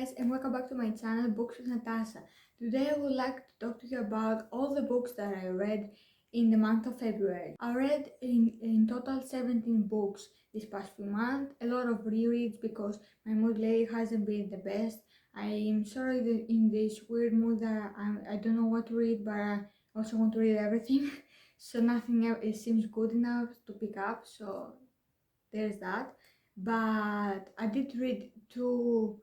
guys, and welcome back to my channel Books with Natasha. Today I would like to talk to you about all the books that I read in the month of February. I read in total 17 books this past few months, a lot of rereads because my mood lately hasn't been the best. I am sorry that in this weird mood that I don't know what to read, but I also want to read everything. So nothing else it seems good enough to pick up, so there's that. But I did read two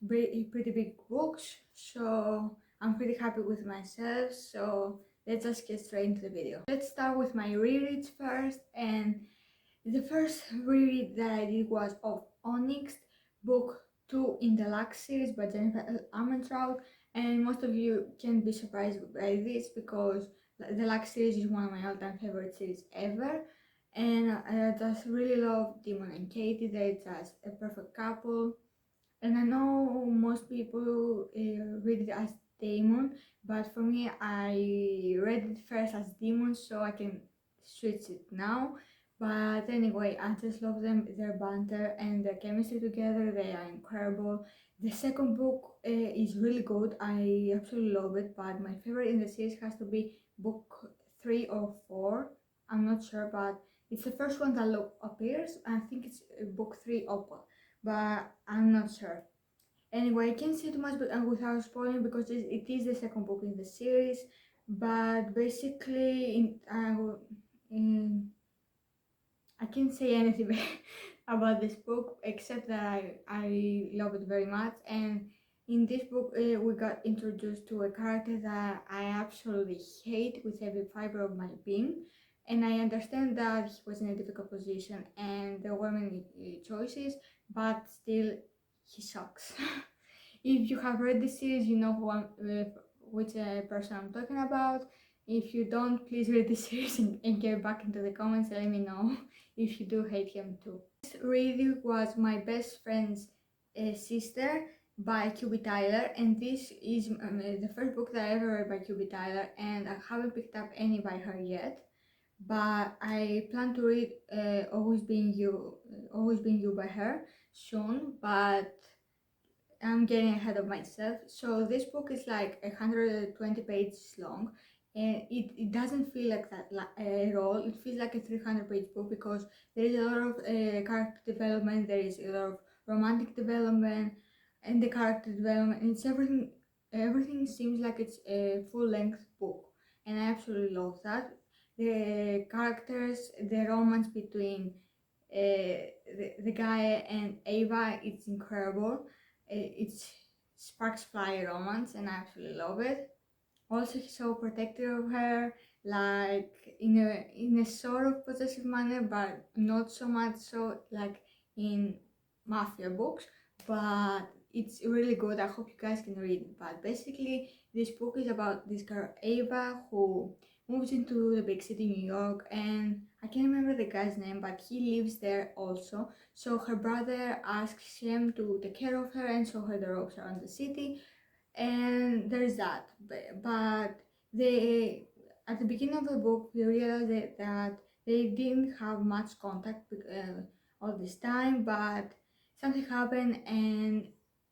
pretty big books, so I'm pretty happy with myself. So let's just get straight into the video. Let's start with my rereads first, and the first reread that I did was of Onyx, book 2 in the Lux series by l.armentrout, and most of you can be surprised by this because the Lux series is one of my all-time favorite series ever, and I just really love Demon and Katie. They're just a perfect couple. And I know most people read it as Demon, but for me, I read it first as Demon, so I can switch it now. But anyway, I just love them, their banter and their chemistry together. They are incredible. The second book is really good. I absolutely love it, but my favorite in the series has to be book 3 or 4. I'm not sure, but it's the first one that appears. I think it's book 3 Opal, but I'm not sure. Anyway, I can't say too much without spoiling because it is the second book in the series. But basically, I can't say anything about this book except that I love it very much. And in this book, we got introduced to a character that I absolutely hate with every fiber of my being. And I understand that he was in a difficult position and there were many choices, but still, he sucks. If you have read this series, you know which person I'm talking about. If you don't, please read the series and get back into the comments and let me know if you do hate him too. This reading was My Best Friend's Sister by QB Tyler, and this is the first book that I ever read by QB Tyler, and I haven't picked up any by her yet. But I plan to read Always Being You by her soon, but I'm getting ahead of myself. So this book is like 120 pages long, and it doesn't feel like that at all. It feels like a 300-page book because there is a lot of character development, there is a lot of romantic development, and the character development. And it's everything seems like it's a full-length book, and I absolutely love that. The characters, the romance between the guy and Ava, it's incredible. It sparks fly romance, and I absolutely love it. Also, he's so protective of her, like in a sort of possessive manner, but not so much so like in mafia books. But it's really good. I hope you guys can read it. But basically, this book is about this girl Ava who moves into the big city, New York, and I can't remember the guy's name, but he lives there also. So her brother asks him to take care of her and show her the ropes around the city, and there's that. But they, at the beginning of the book, we realized that they didn't have much contact all this time, but something happened and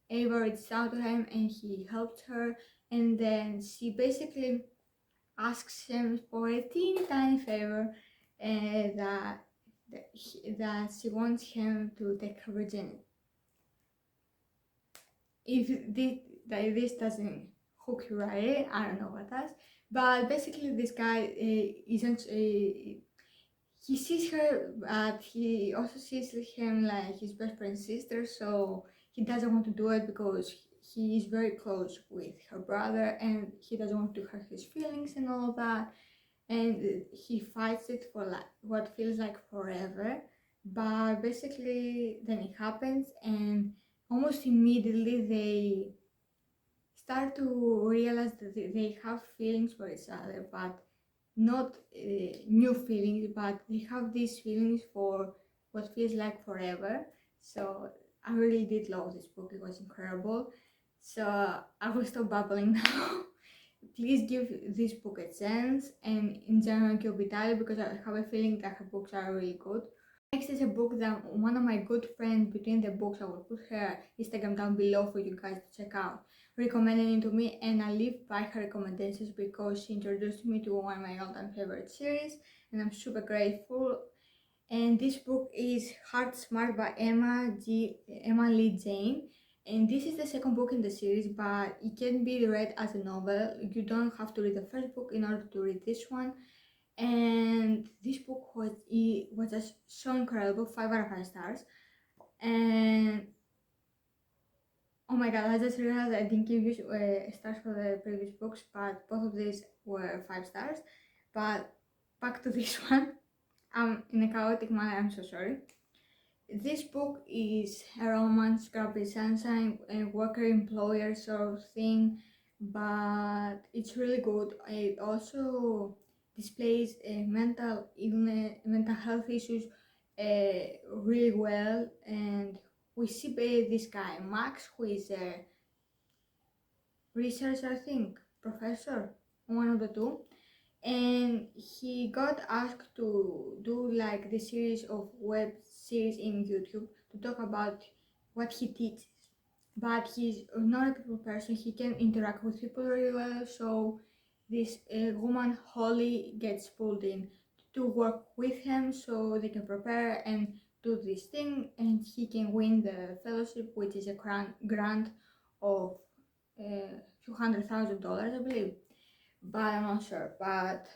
Ava reached out to him and he helped her, and then she basically asks him for a teeny tiny favor, that she wants him to take her virginity. If this doesn't hook you right, I don't know what does. But basically, this guy isn't. He sees her, but he also sees him like his best friend's sister. So he doesn't want to do it because he is very close with her brother, and he doesn't want to hurt his feelings and all that. And he fights it for like what feels like forever. But basically, then it happens, and almost immediately they start to realize that they have feelings for each other, but not new feelings, but they have these feelings for what feels like forever. So I really did love this book. It was incredible. So I will stop babbling now. Please give this book a chance, and in general, Kyobitari, because I have a feeling that her books are really good. Next is a book that one of my good friends between the books, I will put her Instagram down below for you guys to check out, recommended it to me, and I live by her recommendations because she introduced me to one of my all-time favorite series, and I'm super grateful. And this book is Heart Smart by Emma Lee Jane. And this is the second book in the series, but it can be read as a novel. You don't have to read the first book in order to read this one. And this book was just so incredible, 5 out of 5 stars. And oh my god, I just realized I didn't give you stars for the previous books, but both of these were 5 stars. But back to this one. In a chaotic manner, I'm so sorry. This book is a romance, scrappy sunshine, a worker employer sort of thing, but it's really good. It also displays mental illness, mental health issues really well, and we see this guy Max, who is a researcher, I think, professor, one of the two, and he got asked to do like the series of web series in YouTube to talk about what he teaches. But he's not a people person, he can interact with people really well, so this woman Holly gets pulled in to work with him so they can prepare and do this thing, and he can win the fellowship, which is a grant of $200,000, I believe, but I'm not sure. But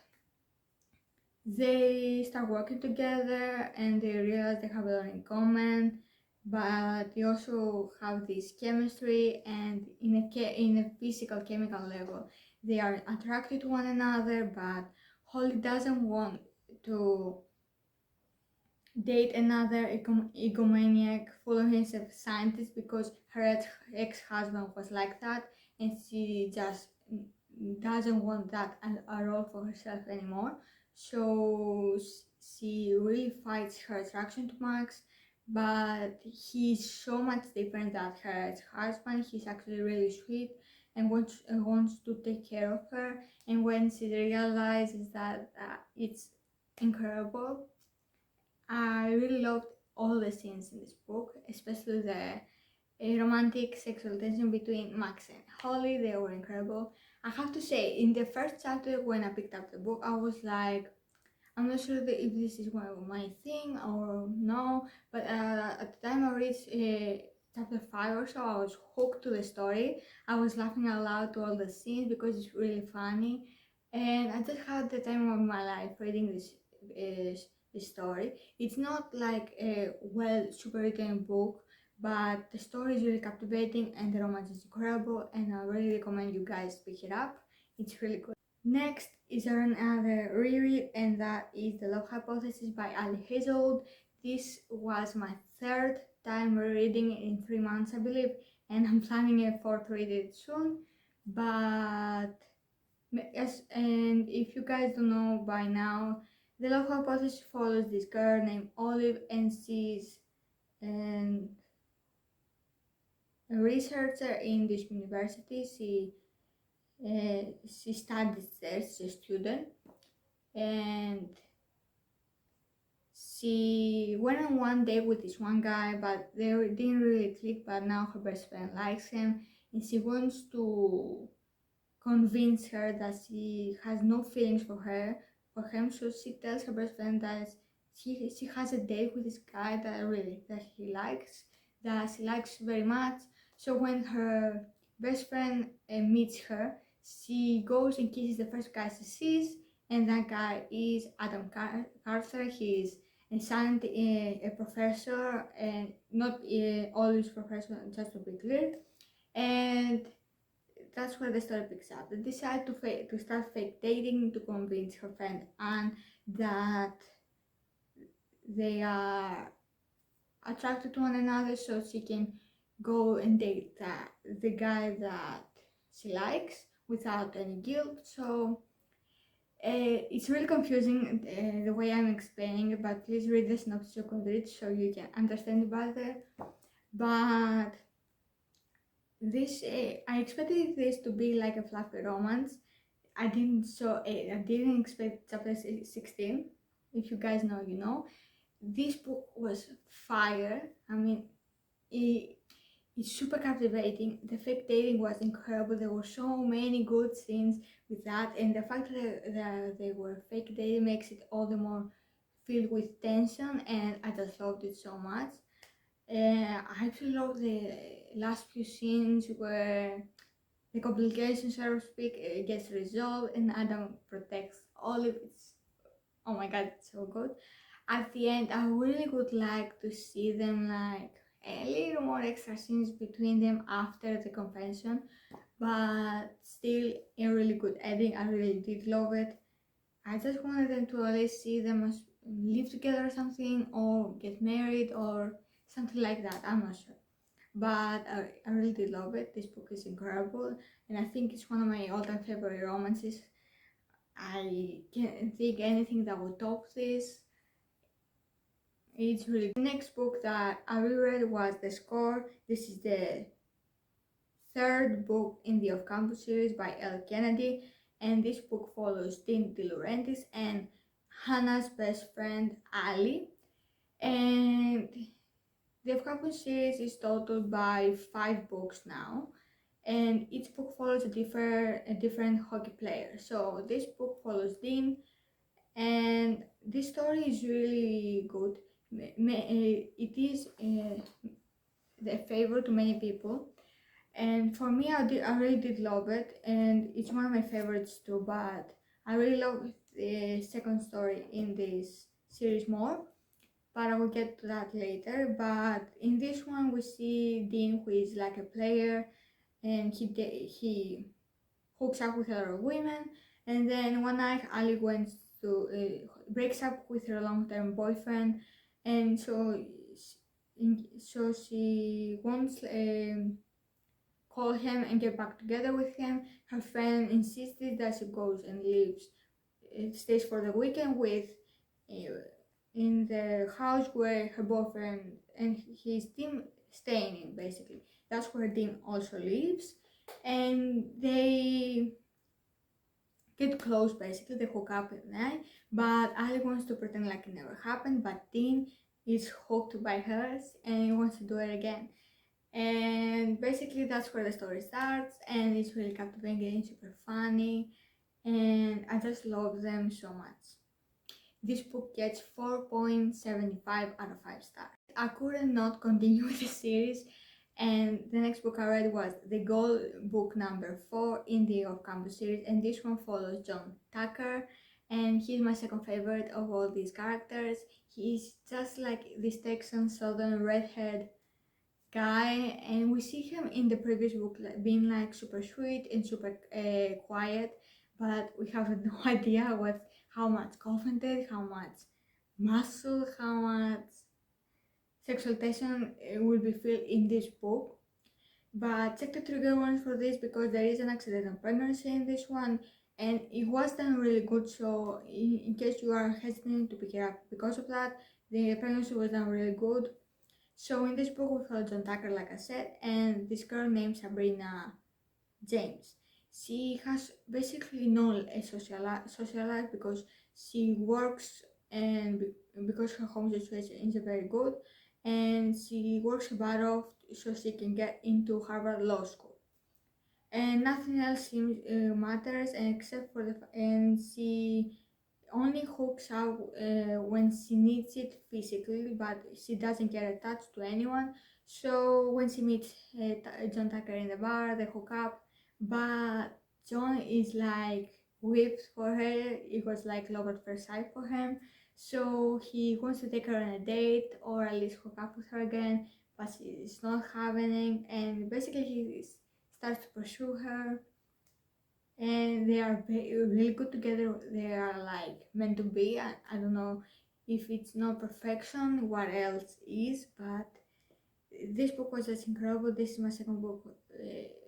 they start working together and they realize they have a lot in common, but they also have this chemistry, and in a physical chemical level they are attracted to one another. But Holly doesn't want to date another egomaniac, full of himself scientist, because her ex-husband was like that, and she just doesn't want that at all for herself anymore. So she really fights her attraction to Max, but he's so much different than her ex-husband. He's actually really sweet and wants to take care of her. And when she realizes that, it's incredible. I really loved all the scenes in this book, especially the romantic sexual tension between Max and Holly. They were incredible. I have to say, in the first chapter when I picked up the book, I was like, I'm not sure if this is my thing or no, but at the time I reached chapter 5 or so, I was hooked to the story. I was laughing out loud to all the scenes because it's really funny, and I just had the time of my life reading this story. It's not like a super written book, but the story is really captivating and the romance is incredible, and I really recommend you guys pick it up. It's really good. Next is another reread, and that is The Love Hypothesis by Ali Hazelwood. This was my third time rereading it in 3 months, I believe, and I'm planning a fourth read it soon. But yes, and if you guys don't know by now, The Love Hypothesis follows this girl named Olive, and she's a researcher in this university. She studies there, she's a student, and she went on one date with this one guy, but they didn't really click. But now her best friend likes him, and she wants to convince her that she has no feelings for him. So she tells her best friend that she has a date with this guy that she likes very much. So when her best friend meets her, she goes and kisses the first guy she sees, and that guy is Adam Carter. He is a professor, and not always professor, just to be clear. And that's where the story picks up. They decide to start fake dating to convince her friend Anne that they are attracted to one another, so she can go and date the guy that she likes without any guilt. So it's really confusing the way I'm explaining it, but please read the synopsis of it so you can understand it better. But this I expected this to be like a fluffy romance. I didn't expect chapter 16. If you guys know, you know. this book was fire. I mean, it's super captivating. The fake dating was incredible. There were so many good scenes with that, and the fact that they were fake dating makes it all the more filled with tension, and I just loved it so much. I actually love the last few scenes where the complication, so to speak, gets resolved and Adam protects Olive. It's, oh my god, it's so good. At the end, I really would like to see them like a little more extra scenes between them after the convention, but still a really good ending. I really did love it. I just wanted them to at least see them live together or something, or get married or something like that. I'm not sure, but I really did love it. This book is incredible, and I think it's one of my all-time favorite romances. I can't think anything that would top this. It's really the next book that I reread was The Score. This is the third book in the Off-Campus series by L. Kennedy, and this book follows Dean De Laurentiis and Hannah's best friend Ali. And the Off-Campus series is totaled by 5 books now, and each book follows a different hockey player. So this book follows Dean, and this story is really good. It is the favorite to many people, and for me, I really did love it, and it's one of my favorites too. But I really love the second story in this series more, but I will get to that later. But in this one, we see Dean, who is like a player, and he hooks up with other women, and then one night Ali went to breaks up with her long-term boyfriend, and so she wants call him and get back together with him. Her friend insisted that she goes and lives, stays for the weekend with in the house where her boyfriend and his team staying in. Basically, that's where Dean also lives, and they get close. Basically, they hook up at night. But Ali wants to pretend like it never happened. But Dean is hooked by hers and he wants to do it again. And basically that's where the story starts, and it's really captivating, super funny, and I just love them so much. This book gets 4.75 out of 5 stars. I couldn't not continue with the series, and the next book I read was The Goal, book number 4 in the Off-Campus series, and this one follows John Tucker, and he's my second favorite of all these characters. He's just like this Texan southern redhead guy, and we see him in the previous book being like super sweet and super quiet, but we have no idea how much confident, how much muscle, how much sexual tension will be filled in this book. But check the trigger warnings for this, because there is an accidental pregnancy in this one, and it was done really good. So in case you are hesitant to pick it up because of that, the pregnancy was done really good. So in this book we follow John Tucker, like I said, and this girl named Sabrina James. She has basically no social life because she works, and because her home situation is very good, and she works her butt off so she can get into Harvard Law School. And nothing else seems matters, and except for and she only hooks up when she needs it physically, but she doesn't get attached to anyone. So when she meets John Tucker in the bar, they hook up, but John is like whipped for her. It was like love at first sight for him. So he wants to take her on a date or at least hook up with her again, but it's not happening. And basically, he starts to pursue her, and they are really good together. They are like meant to be. I don't know if it's not perfection, what else is, but this book was just incredible. This is my second book,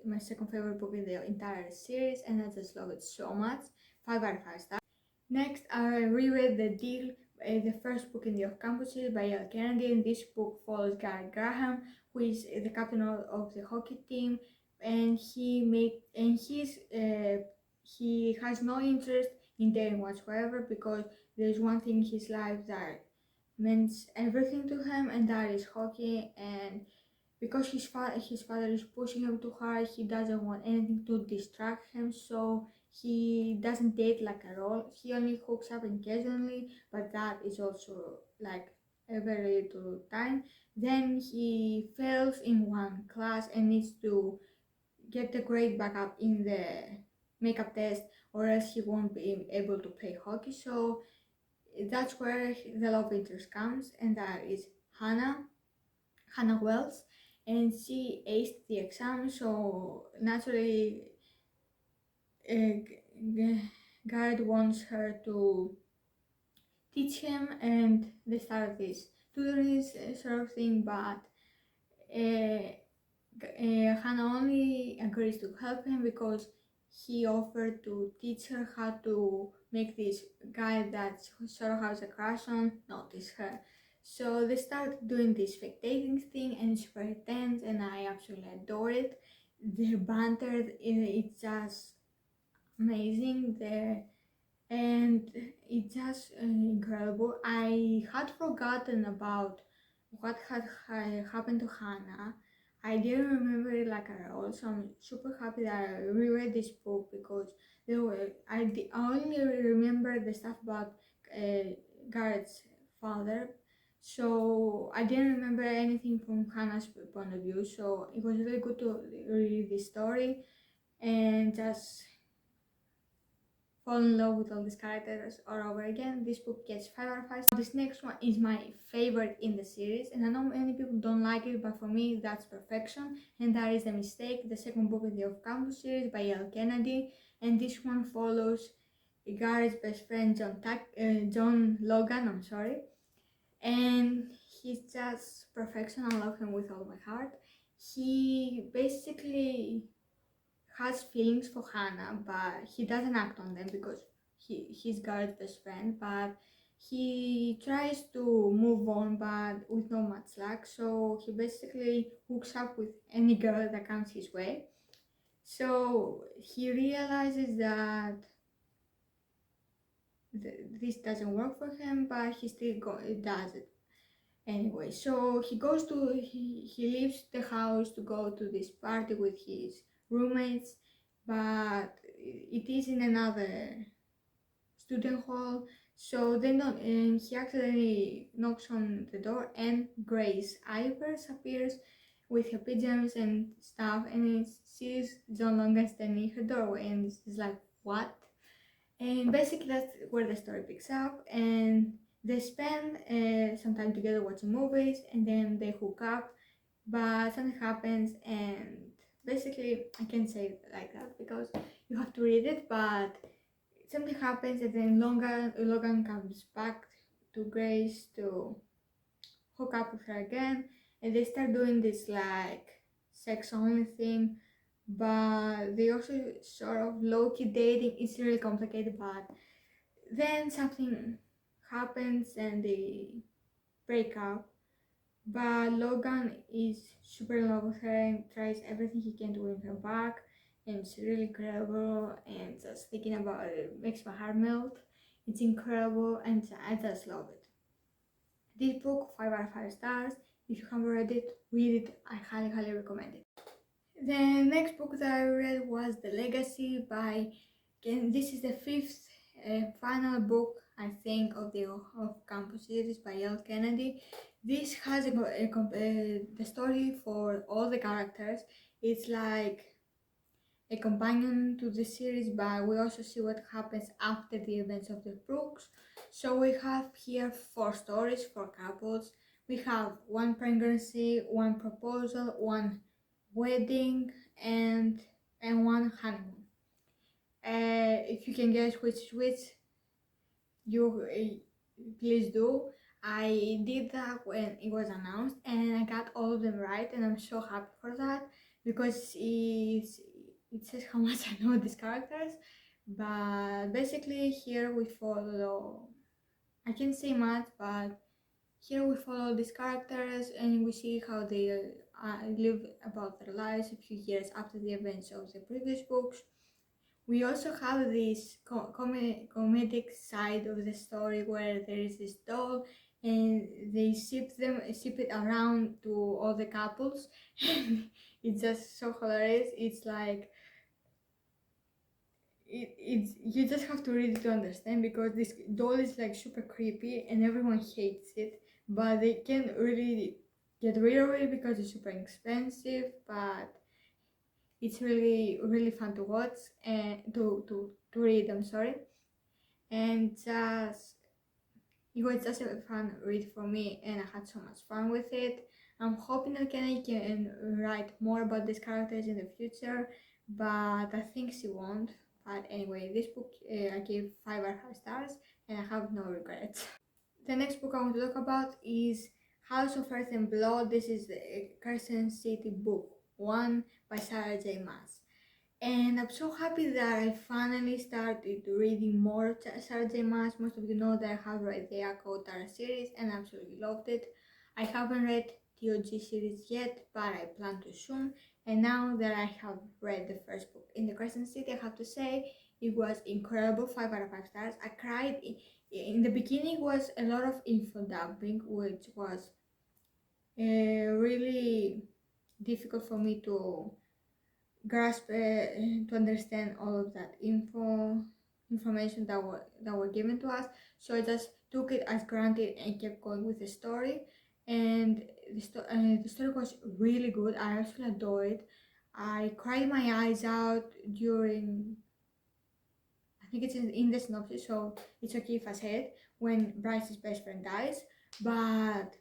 my second favorite book in the entire series, and I just love it so much. 5 out of 5 stars. Next, I reread The Deal, the first book in the Off-Campus series by L. Kennedy, and this book follows Gary Graham, who is the captain of the hockey team, and he has no interest in dating whatsoever, because there's one thing in his life that means everything to him, and that is hockey. And because his father is pushing him too hard, he doesn't want anything to distract him, so he doesn't date like at all. He only hooks up occasionally, but that is also like a very little time. Then he fails in one class and needs to get the grade back up in the makeup test, or else he won't be able to play hockey. So that's where the love interest comes, and that is Hannah Wells, and she aced the exam, so naturally Garrett wants her to teach him, and they start this tutoring sort of thing, but uh, Hannah only agrees to help him because he offered to teach her how to make this guy that sort of has a crush on notice her. So they start doing this fake dating thing, and it's very tense, and I absolutely adore it. Their banter, it's just amazing. And it's just incredible. I had forgotten about what had happened to Hannah. I didn't remember it like at all, so I'm super happy that I reread this book because I only remember the stuff about Garrett's father, so I didn't remember anything from Hannah's point of view. So it was really good to read this story and just fall in love with all these characters all over again. This book gets 5 out of 5. This next one is my favorite in the series, and I know many people don't like it, but for me that's perfection, and that is The Mistake, the second book in the Off-Campus series by L. Kennedy. And this one follows Gary's best friend John Logan, and he's just perfection. I love him with all my heart. He basically has feelings for Hannah, but he doesn't act on them because he's Garrett's best friend. But he tries to move on, but with no much luck. So he basically hooks up with any girl that comes his way. So he realizes that this doesn't work for him, but he still does it anyway. So he leaves the house to go to this party with his roommates, but it is in another student hall. So they not, and he accidentally knocks on the door, and Grace Ivers appears with her pajamas and stuff, and sees John Logan standing in her doorway, and it's like, what? And basically that's where the story picks up, and they spend some time together watching movies, and then they hook up, but something happens, and basically I can't say it like that because you have to read it, but something happens, and then Logan comes back to Grace to hook up with her again, and they start doing this like sex only thing, but they also sort of low-key dating. It's really complicated, but then something happens and they break up. But Logan is super in love with her and tries everything he can to win her back, and it's really incredible, and just thinking about it makes my heart melt. It's incredible, and I just love it. This book, 5 out of 5 stars. If you haven't read it, read it. I highly recommend it. The next book that I read was The Legacy by, again, this is the fifth final book, I think, of the Off-Campus series by L. Kennedy. This has the story for all the characters. It's like a companion to the series, but we also see what happens after the events of the books. So we have here 4 stories, 4 couples. We have 1 pregnancy, 1 proposal, 1 wedding, and 1 honeymoon. If you can guess which is which, you please do. I did that when it was announced, and I got all of them right, and I'm so happy for that because it says how much I know these characters. But basically here we follow, I can't say much, but here we follow these characters and we see how they live about their lives a few years after the events of the previous books. We also have this comedic side of the story where there is this doll and they ship it around to all the couples. And it's just so hilarious. It's like it's you just have to read it to understand, because this doll is like super creepy and everyone hates it, but they can really get rid of it because it's super expensive. But it's really fun to watch and to read. I'm sorry, and just it was just a fun read for me, and I had so much fun with it. I'm hoping I can write more about these characters in the future, but I think she won't. But anyway, this book I gave 5 stars, and I have no regrets. The next book I want to talk about is House of Earth and Blood. This is the Carson City book 1 by Sarah J. Maas. And I'm so happy that I finally started reading more Sarah J. Maas. Most of you know that I have read the Echo Tara series and absolutely loved it. I haven't read the OG series yet, but I plan to soon. And now that I have read the first book in the Crescent City, I have to say it was incredible. 5 out of 5 stars. I cried. In the beginning was a lot of info dumping, which was really difficult for me to grasp, to understand all of that information that were given to us. So I just took it as granted and kept going with the story. And the story was really good. I actually adored it. I cried my eyes out during, I think it's in the synopsis, so it's okay if I say it, when Bryce's best friend dies. But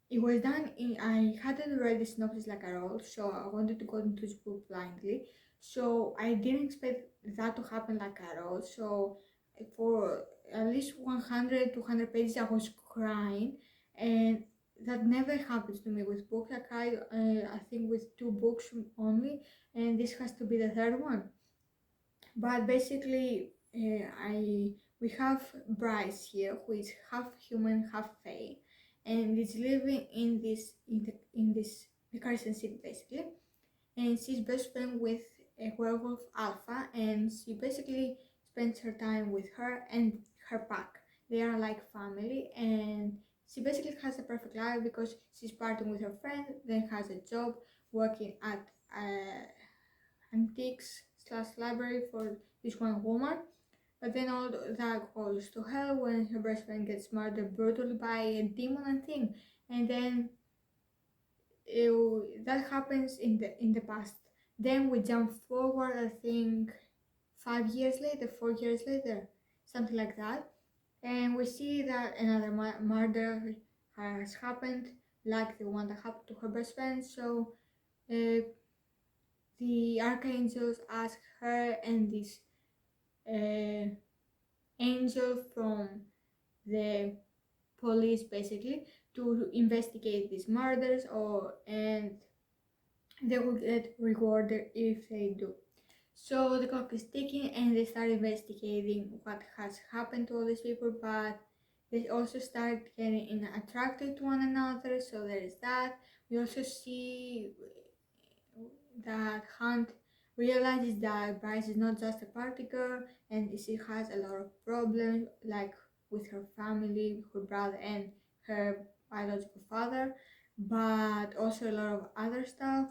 it was done in, I hadn't read the synopsis like at all, so I wanted to go into this book blindly. So I didn't expect that to happen like at all. So for at least 100, 200 pages, I was crying, and that never happens to me with books. I cried, I think, with 2 books only, and this has to be the third one. But basically, we have Bryce here, who is half human, half fae, and is living in this the Carson City basically. And she's best friend with a werewolf Alpha, and she basically spends her time with her and her pack. They are like family, and she basically has a perfect life because she's partying with her friend, then has a job working at antiques slash library for this one woman. But then all that goes to hell when her best friend gets murdered brutally by a demon and thing. And then that happens in the past. Then we jump forward, I think 5 years later, 4 years later, something like that, and we see that another murder has happened, like the one that happened to her best friend. So uh, the archangels ask her and this uh, angel from the police basically to investigate these murders, and they will get rewarded if they do. So the clock is ticking and they start investigating what has happened to all these people, but they also start getting attracted to one another, so there is that. We also see that Hunt realizes that Bryce is not just a party girl, and she has a lot of problems, like with her family, her brother, and her biological father, but also a lot of other stuff.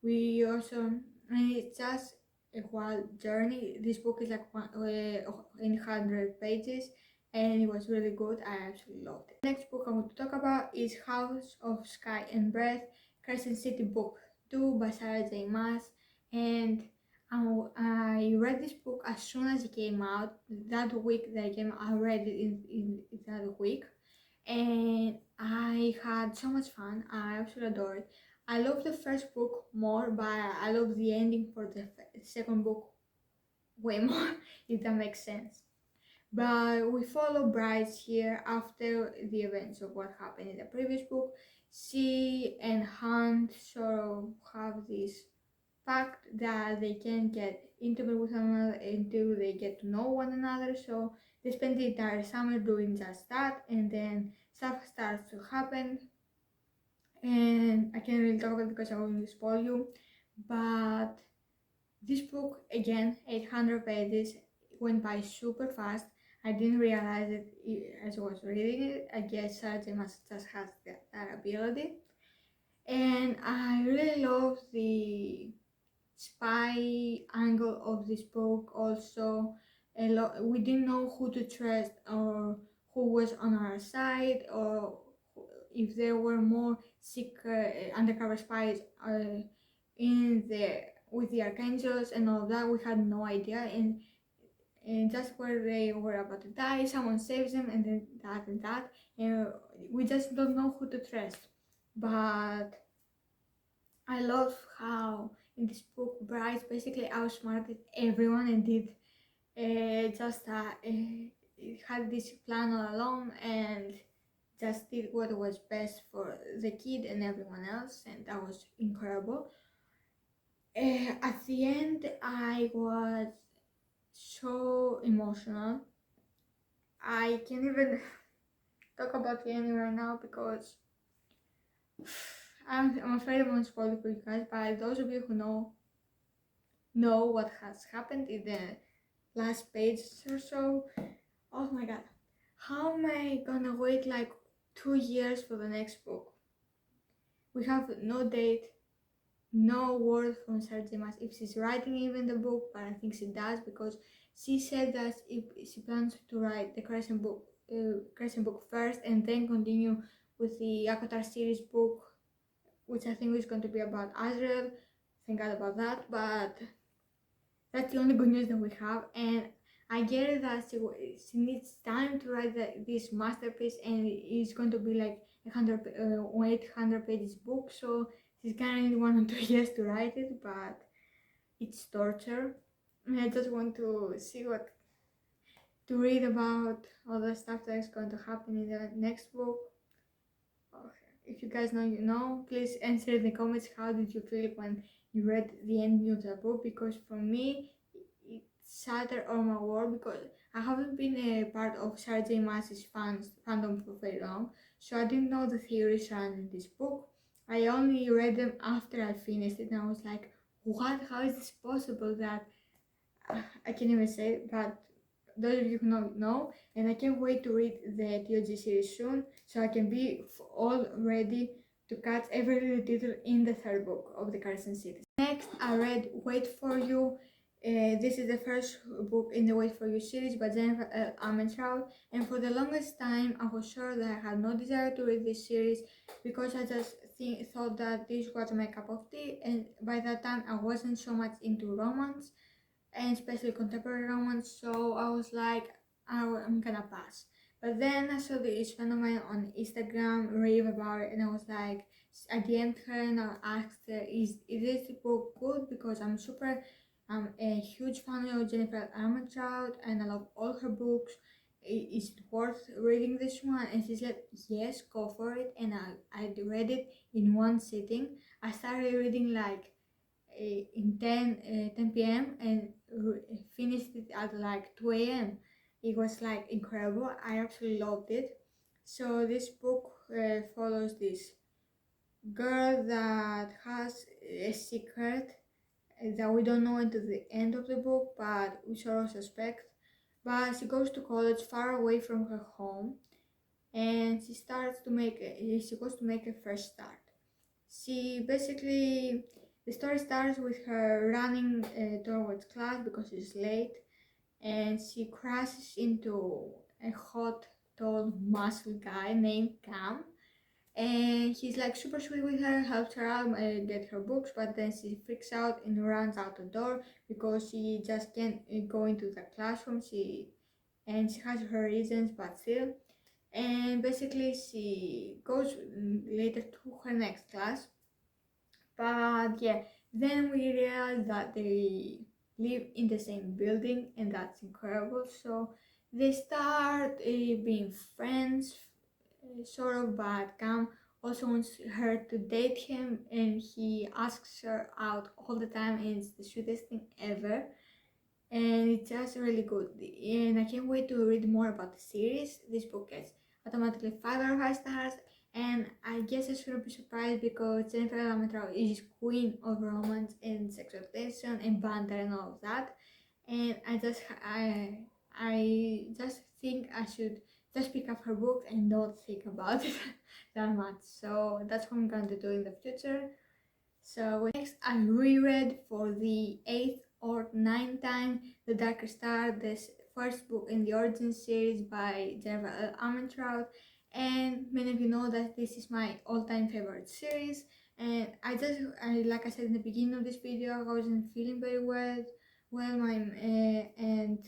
We also, I mean, it's just a wild journey. This book is like 100 pages, and it was really good. I absolutely loved it. The next book I want to talk about is House of Sky and Breath, Crescent City book 2 by Sarah J. Maas, and I read this book as soon as it came out. That week that it came out, I read it in that week, and I had so much fun. I absolutely adored it. I love the first book more, but I love the ending for the second book way more, if that makes sense. But we follow Bryce here after the events of what happened in the previous book. She and Hunt sort of have this pact that they can get intimate with one another until they get to know one another. So they spend the entire summer doing just that, and then stuff starts to happen. And I can't really talk about it because I will spoil you. But this book, again, 800 pages, went by super fast. I didn't realize it as I was reading it. I guess Sarah J. Maas just has that ability. And I really love the spy angle of this book. Also, we didn't know who to trust or who was on our side, or if there were more secret undercover spies in the with the archangels and all that. We had no idea, and just where they were about to die, someone saves them, and then that and that, and we just don't know who to trust. But I love how in this book Bryce basically outsmarted everyone and did had this plan all along and just did what was best for the kid and everyone else, and that was incredible. At the end, I was so emotional. I can't even talk about the ending right now because I'm afraid I'm going to spoil it for you guys. But those of you who know what has happened in the last page or so, oh my god, how am I gonna wait like 2 years for the next book? We have no date, no word from Sarah J. Maas if she's writing even the book, but I think she does because she said that if she plans to write the Crescent book first and then continue with the Akatar series book, which I think is going to be about Azrael. Thank God about that, but that's the only good news that we have. And I get it that she needs time to write this masterpiece, and it's going to be like 800 pages book, so she's gonna need 1 or 2 years to write it, but it's torture. And I just want to see to read about all the stuff that is going to happen in the next book. If you guys know, you know. Please answer in the comments how did you feel when you read the ending of the book, because for me it shattered all my world, because I haven't been a part of Sarah J. Maas's fandom for very long, so I didn't know the theories surrounding this book. I only read them after I finished it, and I was like, what? How is this possible? That I can't even say, but those of you who know, and I can't wait to read the TOG series soon, so I can be all ready to catch every little detail in the third book of the Carson series. Next, I read Wait For You. This is the first book in the Wait For You series by Jennifer l.armentrout, and for the longest time I was sure that I had no desire to read this series because I just thought that this was my cup of tea, and by that time I wasn't so much into romance, and especially contemporary romance, so I was like, I'm gonna pass. But then I saw this friend of mine on Instagram rave about it, and I was like, I DM'd her and I asked her, is this book good? Because I'm a huge fan of Jennifer Armentrout and I love all her books. Is it worth reading this one? And she said, yes, go for it. And I read it in one sitting. I started reading like in 10 p.m. and finished it at like 2 a.m. It was like incredible. I absolutely loved it. So this book follows this girl that has a secret that we don't know until the end of the book, but we sort of suspect. But she goes to college far away from her home, and she goes to make a fresh start. She basically, the story starts with her running towards class because she's late, and she crashes into a hot, tall, muscle guy named Cam, and he's like super sweet with her, helps her out get her books, but then she freaks out and runs out the door because she just can't go into the classroom. And she has her reasons, but still. And basically she goes later to her next class, but yeah, then we realize that they live in the same building, and that's incredible. So they start being friends, sort of, but Cam also wants her to date him, and he asks her out all the time, and it's the sweetest thing ever. And it's just really good. And I can't wait to read more about the series. This book gets automatically 5 out of 5 stars, and I guess I shouldn't be surprised because Jennifer Lametrau is queen of romance and sexual tension and banter and all of that. And I just think I should just pick up her books and not think about it that much. So that's what I'm going to do in the future. So next I reread for the 8th or 9th time The Darker Star, this first book in the Origin series by l.armentrout, and many of you know that this is my all-time favorite series. And like I said in the beginning of this video, I wasn't feeling very well. And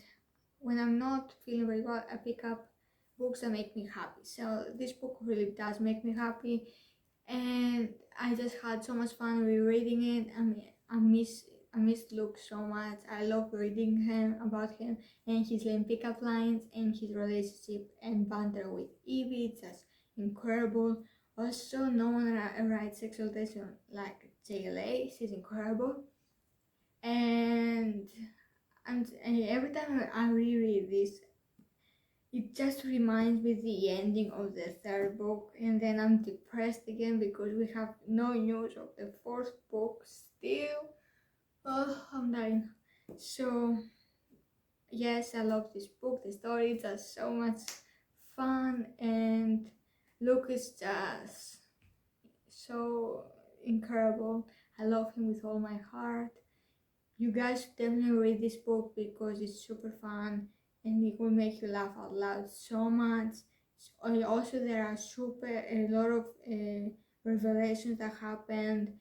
when I'm not feeling very well, I pick up books that make me happy. So this book really does make me happy, and I just had so much fun rereading it. I mean, I miss Luke so much. I love reading him about him and his lame pickup lines and his relationship and banter with Evie. It's just incredible. Also, no one writes sexual tension like JLA. She's incredible. And every time I reread this, it just reminds me the ending of the third book, and then I'm depressed again because we have no news of the fourth book still. Oh, I'm dying. So yes, I love this book. The story is just so much fun, and Luke is just so incredible. I love him with all my heart. You guys should definitely read this book because it's super fun and it will make you laugh out loud so much. Also, there are a lot of revelations that happened,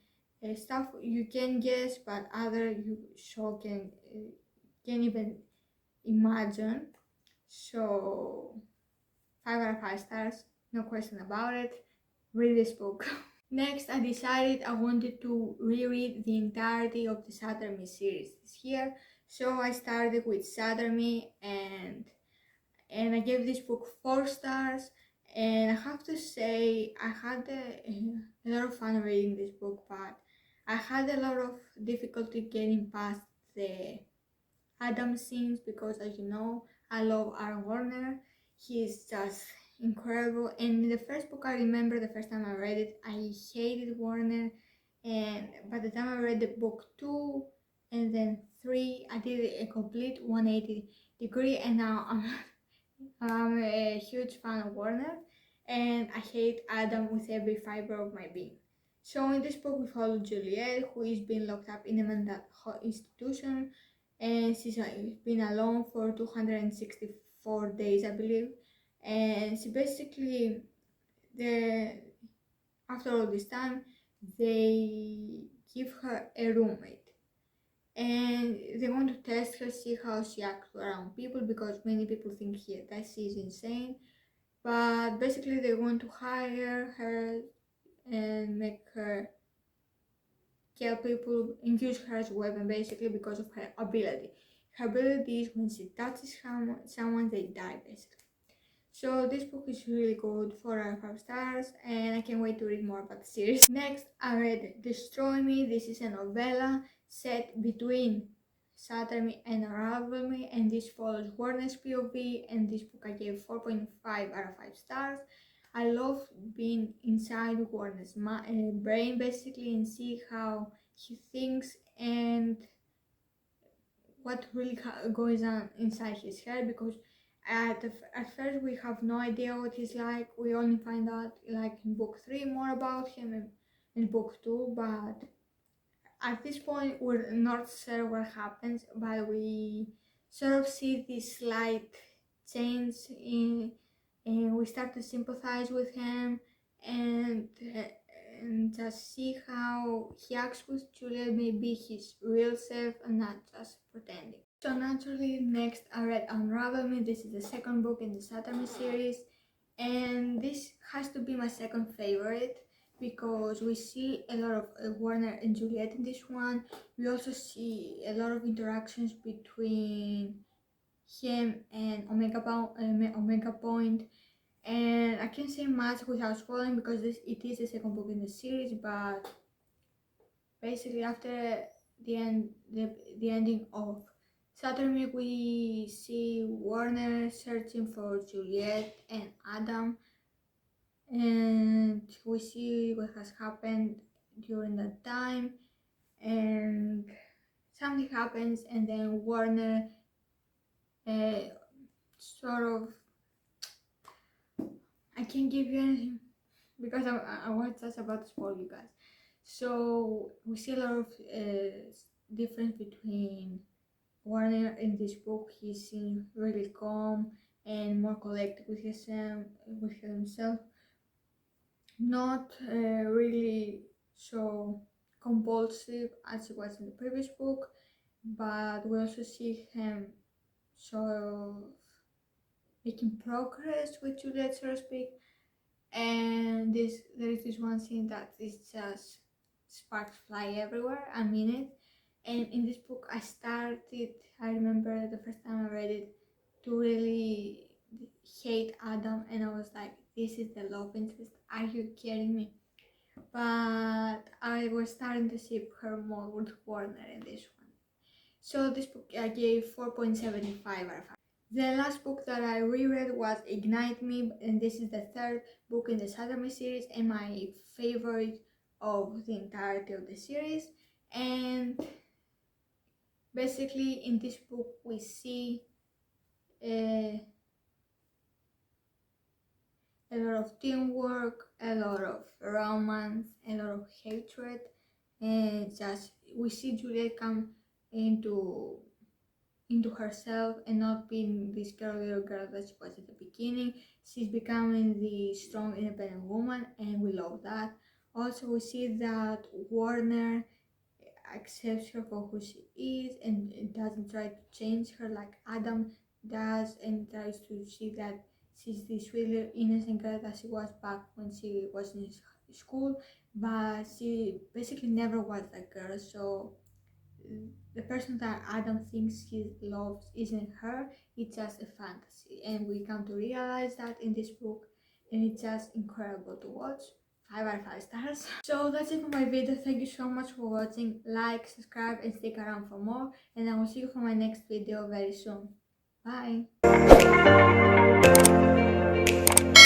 stuff you can guess, but other you sure can even imagine. So 5 out of 5 stars, no question about it. Read this book. Next, I decided I wanted to reread the entirety of the Shatter Me series this year, so I started with Shatter Me, and I gave this book 4 stars. And I have to say, I had a lot of fun reading this book, but I had a lot of difficulty getting past the Adam scenes because, as you know, I love Aaron Warner. He's just incredible. And in the first book, I remember the first time I read it, I hated Warner. And by the time I read the book 2 and then 3, I did a complete 180 degree, and now I'm a huge fan of Warner, and I hate Adam with every fiber of my being. So in this book we follow Juliet, who is being locked up in a mental institution, and she's been alone for 264 days, I believe. And she basically, after all this time, they give her a roommate, and they want to test her, see how she acts around people, because many people think that she's insane. But basically they want to hire her and make her kill people and use her as a weapon, basically because of her ability. Her ability is when she touches someone, they die, basically. So this book is really good, 4 out of 5 stars, and I can't wait to read more about the series. Next, I read Destroy Me. This is a novella set between Shatter Me and Unravel Me, and this follows Warner's POV, and this book I gave 4.5 out of 5 stars. I love being inside Warner's brain, basically, and see how he thinks and what really goes on inside his head, because at first we have no idea what he's like. We only find out like in book 3 more about him, and in book 2, but at this point we're not sure what happens, but we sort of see this slight change and we start to sympathize with him, and just see how he acts with Juliet may be his real self and not just pretending. So naturally, next I read Unravel Me. This is the second book in the Shatter Me series, and this has to be my second favorite because we see a lot of Warner and Juliet in this one. We also see a lot of interactions between him and Omega Point, and I can't say much without spoiling because it is the second book in the series. But basically, after the ending of Shatter Me, we see Warner searching for Juliet and Adam, and we see what has happened during that time, and something happens, and then Warner sort of I can't give you anything because I was just about to spoil you guys. So we see a lot of difference between Warner in this book. He seems really calm and more collected with himself, not really so compulsive as he was in the previous book, but we also see him sort of making progress with Juliet, so to speak. And there is this one scene that is just sparks fly everywhere. I mean it. And in this book, I remember the first time I read it, to really hate Adam, and I was like, this is the love interest. Are you kidding me? But I was starting to see her more with Warner in this one. So this book I gave 4.75 out of 5. The last book that I reread was Ignite Me, and this is the third book in the Shatter Me series and my favorite of the entirety of the series. And basically in this book we see a lot of teamwork, a lot of romance, a lot of hatred, and just we see Juliet come into herself and not being this little girl that she was at the beginning. She's becoming the strong, independent woman, and we love that. Also, we see that Warner accepts her for who she is and doesn't try to change her like Adam does, and tries to see that she's this really innocent girl that she was back when she was in school, but she basically never was that girl. So the person that Adam thinks he loves isn't her, it's just a fantasy. And we come to realize that in this book, and it's just incredible to watch. 5 out of 5 stars. So that's it for my video. Thank you so much for watching. Like, subscribe, and stick around for more. And I will see you for my next video very soon. Bye!